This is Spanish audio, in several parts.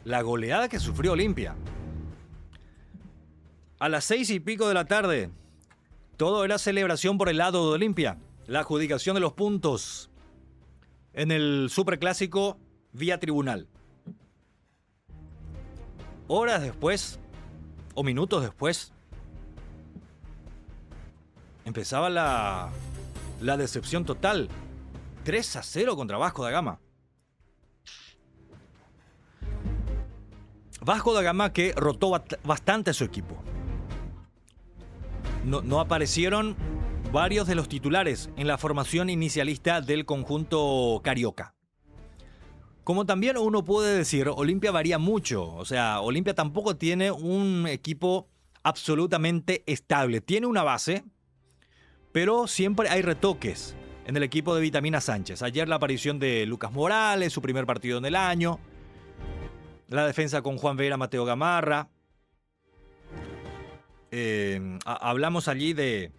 la goleada que sufrió Olimpia. A las 6:00 de la tarde, todo era celebración por el lado de Olimpia. La adjudicación de los puntos en el Superclásico vía tribunal. Horas después, o minutos después, empezaba la decepción total. 3-0 contra Vasco da Gama. Vasco da Gama que rotó bastante a su equipo. No aparecieron varios de los titulares en la formación inicialista del conjunto carioca. Como también uno puede decir, Olimpia varía mucho. O sea, Olimpia tampoco tiene un equipo absolutamente estable. Tiene una base, pero siempre hay retoques en el equipo de Vitamina Sánchez. Ayer la aparición de Lucas Morales, su primer partido en el año. La defensa con Juan Vera, Mateo Gamarra. Hablamos allí de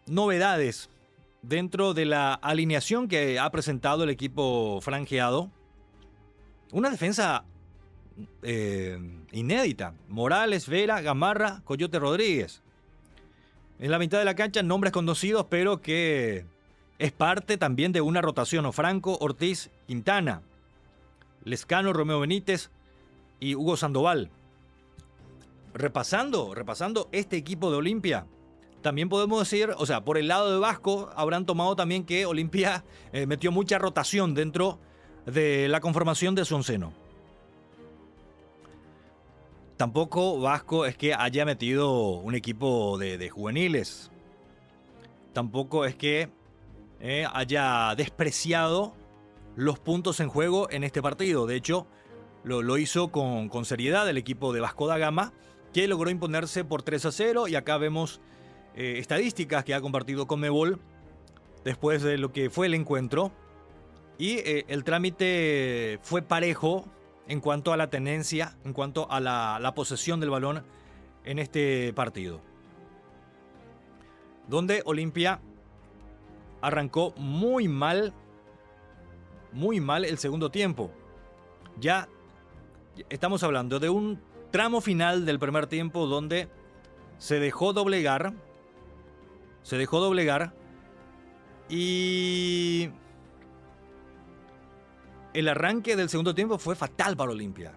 novedades dentro de la alineación que ha presentado el equipo franjeado. Una defensa inédita. Morales, Vera, Gamarra, Coyote Rodríguez. En la mitad de la cancha nombres conocidos, pero que es parte también de una rotación. Franco, Ortiz, Quintana, Lescano, Romeo Benítez y Hugo Sandoval. Repasando este equipo de Olimpia, también podemos decir, o sea, por el lado de Vasco, habrán tomado también que Olimpia metió mucha rotación dentro de la conformación de su onceno. Tampoco Vasco es que haya metido un equipo de juveniles. Tampoco es que haya despreciado los puntos en juego en este partido. De hecho, lo hizo con seriedad el equipo de Vasco da Gama, que logró imponerse por 3-0. Y acá vemos estadísticas que ha compartido Conmebol después de lo que fue el encuentro. Y el trámite fue parejo en cuanto a la tenencia, en cuanto a la posesión del balón en este partido, donde Olimpia arrancó muy mal el segundo tiempo. Ya estamos hablando de un tramo final del primer tiempo donde se dejó doblegar y el arranque del segundo tiempo fue fatal para Olimpia.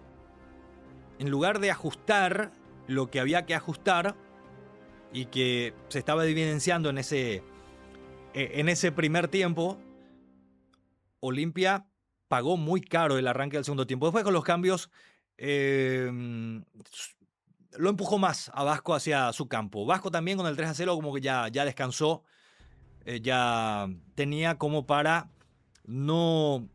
En lugar de ajustar lo que había que ajustar y que se estaba evidenciando en ese primer tiempo, Olimpia pagó muy caro el arranque del segundo tiempo. Después con los cambios lo empujó más a Vasco hacia su campo. Vasco también con el 3-0 como que ya descansó, ya tenía como para no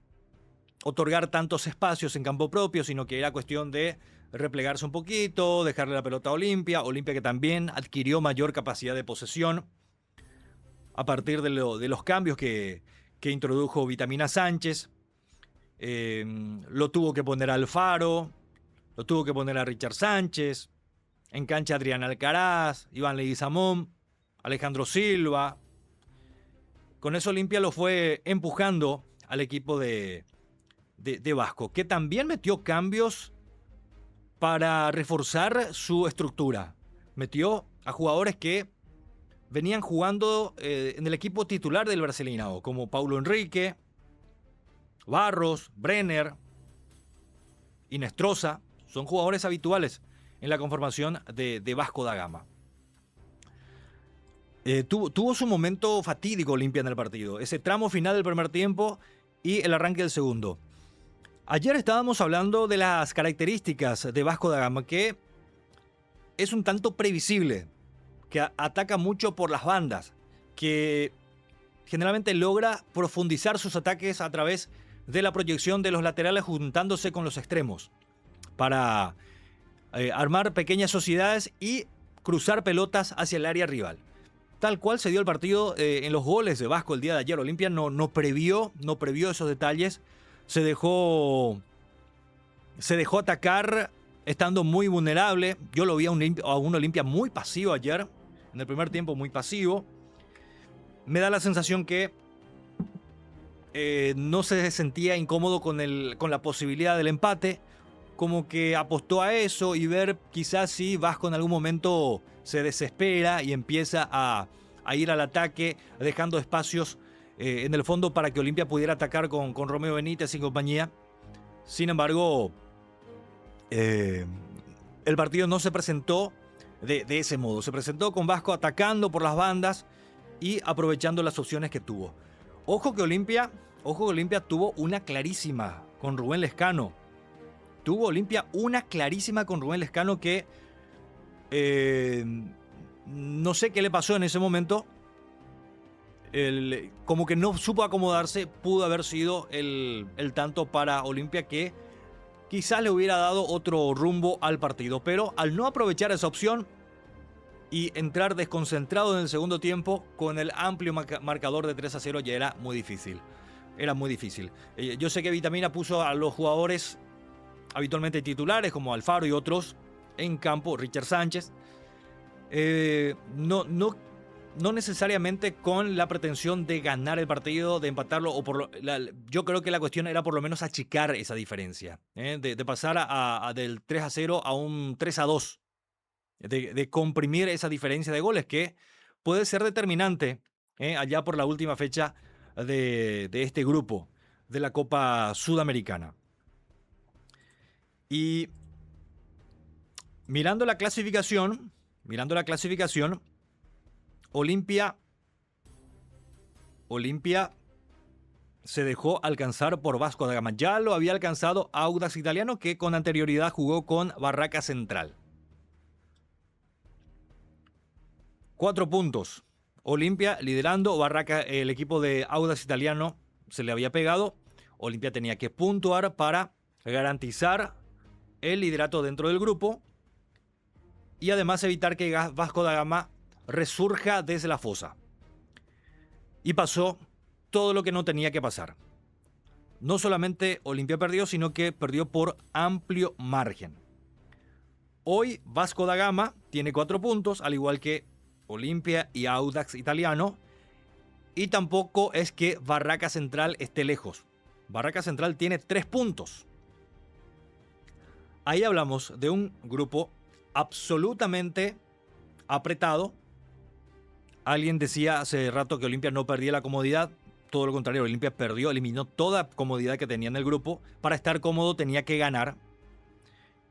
otorgar tantos espacios en campo propio, sino que era cuestión de replegarse un poquito, dejarle la pelota a Olimpia. Olimpia que también adquirió mayor capacidad de posesión a partir de los cambios que introdujo Vitamina Sánchez. Lo tuvo que poner a Alfaro, lo tuvo que poner a Richard Sánchez, en cancha Adrián Alcaraz, Iván Leguizamón, Alejandro Silva. Con eso Olimpia lo fue empujando al equipo de Vasco, que también metió cambios para reforzar su estructura. Metió a jugadores que venían jugando en el equipo titular del Brasileirao, como Paulo Henrique, Barros, Brenner, Inestrosa. Son jugadores habituales en la conformación de Vasco da Gama. Tuvo su momento fatídico Olimpia en el partido. Ese tramo final del primer tiempo y el arranque del segundo. Ayer estábamos hablando de las características de Vasco da Gama, que es un tanto previsible, que ataca mucho por las bandas, que generalmente logra profundizar sus ataques a través de la proyección de los laterales juntándose con los extremos para armar pequeñas sociedades y cruzar pelotas hacia el área rival. Tal cual se dio el partido en los goles de Vasco el día de ayer. Olimpia no previó esos detalles. Se dejó atacar estando muy vulnerable. Yo lo vi a un Olimpia muy pasivo ayer. En el primer tiempo muy pasivo. Me da la sensación que no se sentía incómodo con la posibilidad del empate, como que apostó a eso y ver quizás si Vasco en algún momento se desespera y empieza a ir al ataque, dejando espacios en el fondo para que Olimpia pudiera atacar con Romeo Benítez y compañía. Sin embargo, el partido no se presentó de ese modo. Se presentó con Vasco atacando por las bandas y aprovechando las opciones que tuvo. Ojo que Olimpia tuvo una clarísima con Rubén Lescano. Tuvo Olimpia una clarísima con Rubén Lescano que no sé qué le pasó en ese momento. Como que no supo acomodarse. Pudo haber sido el tanto para Olimpia que quizás le hubiera dado otro rumbo al partido. Pero al no aprovechar esa opción y entrar desconcentrado en el segundo tiempo con el amplio marcador de 3-0 ya era muy difícil. Era muy difícil. Yo sé que Vitamina puso a los jugadores habitualmente titulares como Alfaro y otros en campo, Richard Sánchez. No necesariamente con la pretensión de ganar el partido, de empatarlo, yo creo que la cuestión era por lo menos achicar esa diferencia, de pasar del 3-0 a un 3-2, de comprimir esa diferencia de goles que puede ser determinante allá por la última fecha de este grupo de la Copa Sudamericana. Y mirando la clasificación, Olimpia se dejó alcanzar por Vasco da Gama. Ya lo había alcanzado Audax Italiano, que con anterioridad jugó con Barraca Central. 4 puntos. Olimpia liderando, Barraca, el equipo de Audax Italiano se le había pegado. Olimpia tenía que puntuar para garantizar el liderato dentro del grupo y además evitar que Vasco da Gama resurja desde la fosa. Y pasó todo lo que no tenía que pasar. No solamente Olimpia perdió, sino que perdió por amplio margen. Hoy Vasco da Gama tiene 4 puntos, al igual que Olimpia y Audax Italiano. Y tampoco es que Barraca Central esté lejos. Barraca Central tiene 3 puntos. Ahí hablamos de un grupo absolutamente apretado. Alguien decía hace rato que Olimpia no perdía la comodidad. Todo lo contrario, Olimpia perdió, eliminó toda comodidad que tenía en el grupo. Para estar cómodo tenía que ganar.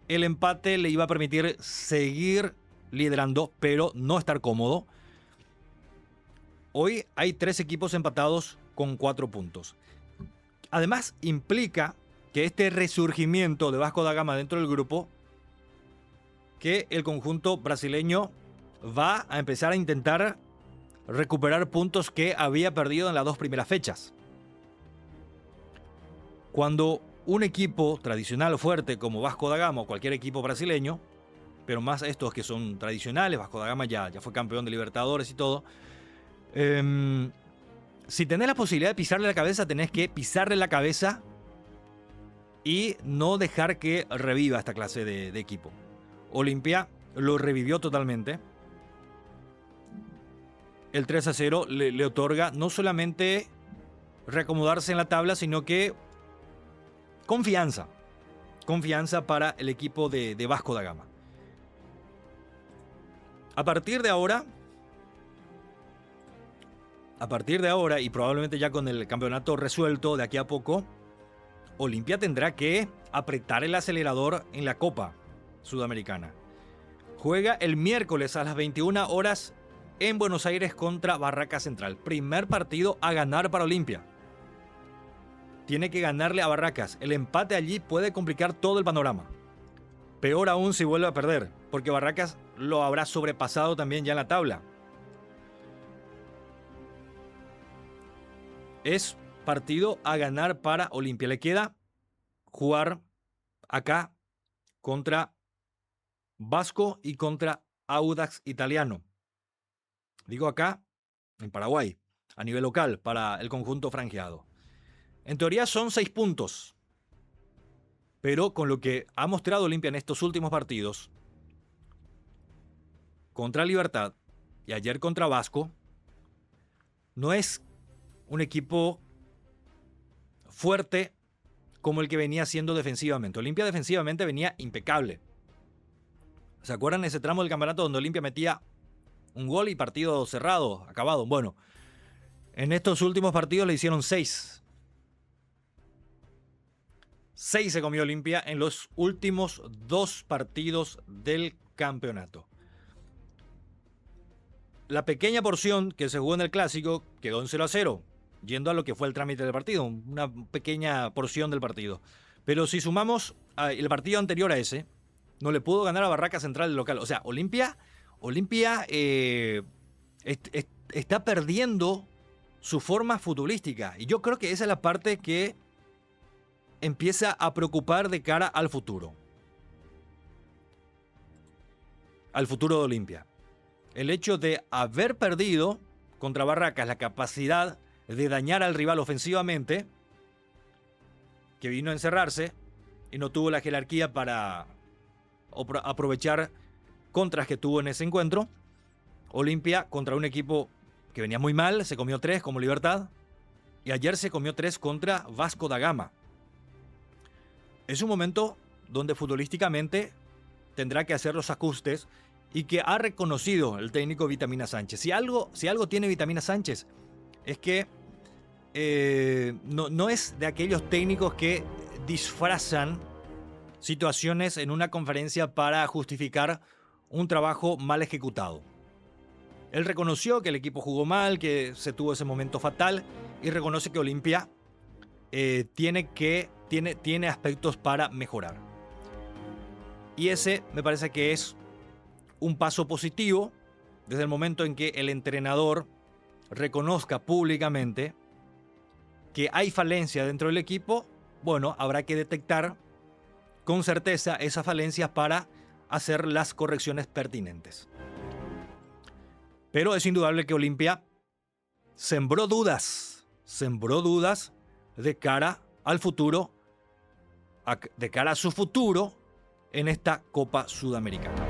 El empate le iba a permitir seguir liderando, pero no estar cómodo. Hoy hay 3 equipos empatados con 4 puntos. Además, implica que este resurgimiento de Vasco da Gama dentro del grupo, que el conjunto brasileño va a empezar a intentar recuperar puntos que había perdido en las 2 primeras fechas. Cuando un equipo tradicional fuerte como Vasco da Gama o cualquier equipo brasileño, pero más estos que son tradicionales, Vasco da Gama ya fue campeón de Libertadores y todo, si tenés la posibilidad de pisarle la cabeza, tenés que pisarle la cabeza y no dejar que reviva esta clase de equipo. Olimpia lo revivió totalmente. El 3-0 le otorga no solamente reacomodarse en la tabla, sino que confianza. Confianza para el equipo de Vasco da Gama. A partir de ahora, y probablemente ya con el campeonato resuelto de aquí a poco, Olimpia tendrá que apretar el acelerador en la Copa Sudamericana. Juega el miércoles a las 21 horas en Buenos Aires contra Barraca Central. Primer partido a ganar para Olimpia. Tiene que ganarle a Barracas. El empate allí puede complicar todo el panorama. Peor aún si vuelve a perder, porque Barracas lo habrá sobrepasado también ya en la tabla. Es partido a ganar para Olimpia. Le queda jugar acá contra Vasco y contra Audax Italiano. Digo acá, en Paraguay, a nivel local, para el conjunto franjeado. En teoría son 6 puntos. Pero con lo que ha mostrado Olimpia en estos últimos partidos, contra Libertad y ayer contra Vasco, no es un equipo fuerte como el que venía haciendo defensivamente. Olimpia defensivamente venía impecable. ¿Se acuerdan ese tramo del campeonato donde Olimpia metía un gol y partido cerrado, acabado? Bueno, en estos últimos partidos le hicieron 6. 6 se comió Olimpia en los últimos 2 partidos del campeonato. La pequeña porción que se jugó en el Clásico quedó en 0-0, yendo a lo que fue el trámite del partido, una pequeña porción del partido. Pero si sumamos el partido anterior a ese, no le pudo ganar a Barraca Central del local. O sea, Olimpia está perdiendo su forma futbolística. Y yo creo que esa es la parte que empieza a preocupar de cara al futuro. Al futuro de Olimpia. El hecho de haber perdido contra Barracas la capacidad de dañar al rival ofensivamente, que vino a encerrarse y no tuvo la jerarquía para aprovechar contras que tuvo en ese encuentro. Olimpia contra un equipo que venía muy mal, se comió 3 como Libertad, y ayer se comió 3 contra Vasco da Gama. Es un momento donde futbolísticamente tendrá que hacer los ajustes y que ha reconocido el técnico Vitamina Sánchez. Si algo tiene Vitamina Sánchez es que no es de aquellos técnicos que disfrazan situaciones en una conferencia para justificar un trabajo mal ejecutado. Él reconoció que el equipo jugó mal, que se tuvo ese momento fatal y reconoce que Olimpia tiene aspectos para mejorar. Y ese me parece que es un paso positivo desde el momento en que el entrenador reconozca públicamente que hay falencia dentro del equipo. Bueno, habrá que detectar con certeza esas falencias para hacer las correcciones pertinentes. Pero es indudable que Olimpia sembró dudas de cara al futuro, de cara a su futuro en esta Copa Sudamericana.